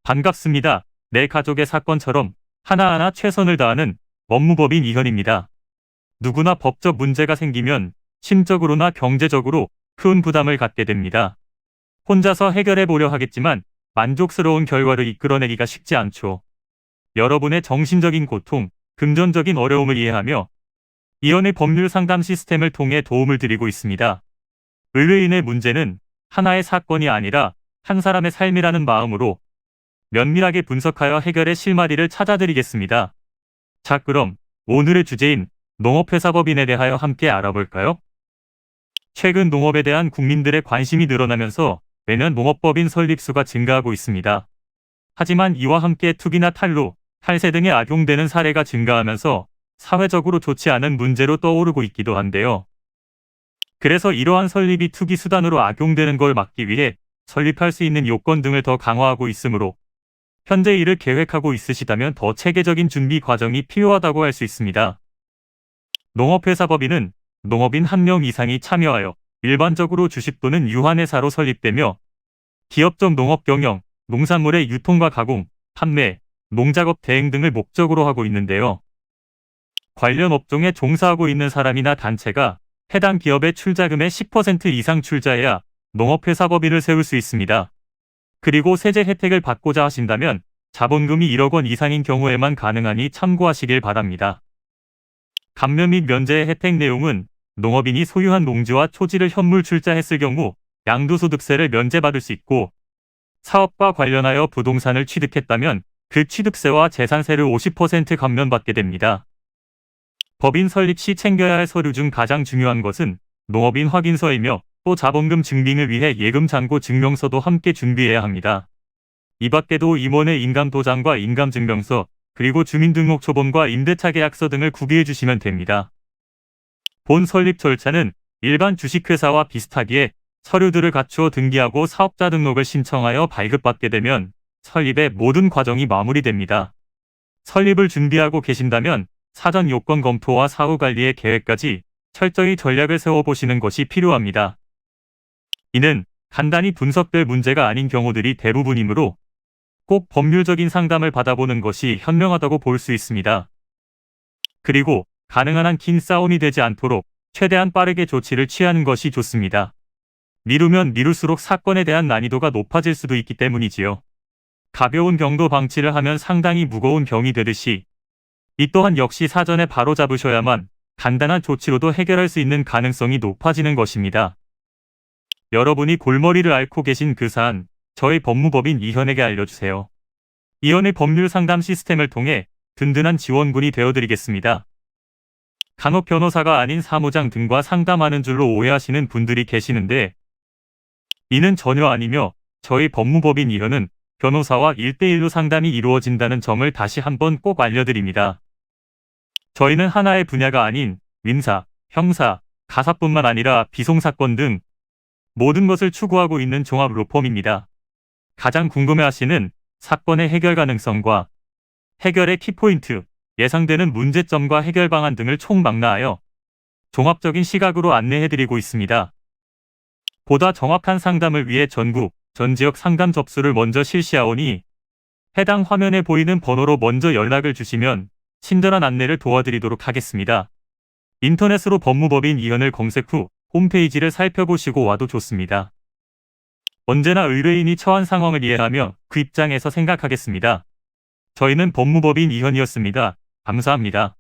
반갑습니다. 내 가족의 사건처럼 하나하나 최선을 다하는 법무법인 이현입니다. 누구나 법적 문제가 생기면 심적으로나 경제적으로 큰 부담을 갖게 됩니다. 혼자서 해결해 보려 하겠지만 만족스러운 결과를 이끌어내기가 쉽지 않죠. 여러분의 정신적인 고통, 금전적인 어려움을 이해하며 이현의 법률 상담 시스템을 통해 도움을 드리고 있습니다. 의뢰인의 문제는 하나의 사건이 아니라 한 사람의 삶이라는 마음으로 면밀하게 분석하여 해결의 실마리를 찾아드리겠습니다. 자, 그럼 오늘의 주제인 농업회사법인에 대하여 함께 알아볼까요? 최근 농업에 대한 국민들의 관심이 늘어나면서 매년 농업법인 설립수가 증가하고 있습니다. 하지만 이와 함께 투기나 탈루, 탈세 등에 악용되는 사례가 증가하면서 사회적으로 좋지 않은 문제로 떠오르고 있기도 한데요. 그래서 이러한 설립이 투기 수단으로 악용되는 걸 막기 위해 설립할 수 있는 요건 등을 더 강화하고 있으므로 현재 이를 계획하고 있으시다면 더 체계적인 준비 과정이 필요하다고 할 수 있습니다. 농업회사법인은 농업인 1명 이상이 참여하여 일반적으로 주식 또는 유한회사로 설립되며 기업적 농업 경영, 농산물의 유통과 가공, 판매, 농작업 대행 등을 목적으로 하고 있는데요. 관련 업종에 종사하고 있는 사람이나 단체가 해당 기업의 출자금의 10% 이상 출자해야 농업회사법인을 세울 수 있습니다. 그리고 세제 혜택을 받고자 하신다면 자본금이 1억 원 이상인 경우에만 가능하니 참고하시길 바랍니다. 감면 및 면제의 혜택 내용은 농업인이 소유한 농지와 토지를 현물 출자했을 경우 양도소득세를 면제받을 수 있고, 사업과 관련하여 부동산을 취득했다면 그 취득세와 재산세를 50% 감면받게 됩니다. 법인 설립 시 챙겨야 할 서류 중 가장 중요한 것은 농업인 확인서이며 또 자본금 증빙을 위해 예금 잔고 증명서도 함께 준비해야 합니다. 이 밖에도 임원의 인감도장과 인감증명서, 그리고 주민등록초본과 임대차 계약서 등을 구비해 주시면 됩니다. 본 설립 절차는 일반 주식회사와 비슷하기에 서류들을 갖추어 등기하고 사업자 등록을 신청하여 발급받게 되면 설립의 모든 과정이 마무리됩니다. 설립을 준비하고 계신다면 사전 요건 검토와 사후 관리의 계획까지 철저히 전략을 세워보시는 것이 필요합니다. 이는 간단히 분석될 문제가 아닌 경우들이 대부분이므로 꼭 법률적인 상담을 받아보는 것이 현명하다고 볼 수 있습니다. 그리고 가능한 한 긴 싸움이 되지 않도록 최대한 빠르게 조치를 취하는 것이 좋습니다. 미루면 미룰수록 사건에 대한 난이도가 높아질 수도 있기 때문이지요. 가벼운 병도 방치를 하면 상당히 무거운 병이 되듯이 이 또한 역시 사전에 바로잡으셔야만 간단한 조치로도 해결할 수 있는 가능성이 높아지는 것입니다. 여러분이 골머리를 앓고 계신 그 사안, 저희 법무법인 이현에게 알려주세요. 이현의 법률 상담 시스템을 통해 든든한 지원군이 되어드리겠습니다. 간혹 변호사가 아닌 사무장 등과 상담하는 줄로 오해하시는 분들이 계시는데 이는 전혀 아니며 저희 법무법인 이현은 변호사와 1대1로 상담이 이루어진다는 점을 다시 한번 꼭 알려드립니다. 저희는 하나의 분야가 아닌 민사, 형사, 가사뿐만 아니라 비송사건 등 모든 것을 추구하고 있는 종합 로펌입니다. 가장 궁금해하시는 사건의 해결 가능성과 해결의 키포인트, 예상되는 문제점과 해결 방안 등을 총망라하여 종합적인 시각으로 안내해드리고 있습니다. 보다 정확한 상담을 위해 전국, 전 지역 상담 접수를 먼저 실시하오니 해당 화면에 보이는 번호로 먼저 연락을 주시면 친절한 안내를 도와드리도록 하겠습니다. 인터넷으로 법무법인 이현을 검색 후 홈페이지를 살펴보시고 와도 좋습니다. 언제나 의뢰인이 처한 상황을 이해하며 그 입장에서 생각하겠습니다. 저희는 법무법인 이현이었습니다. 감사합니다.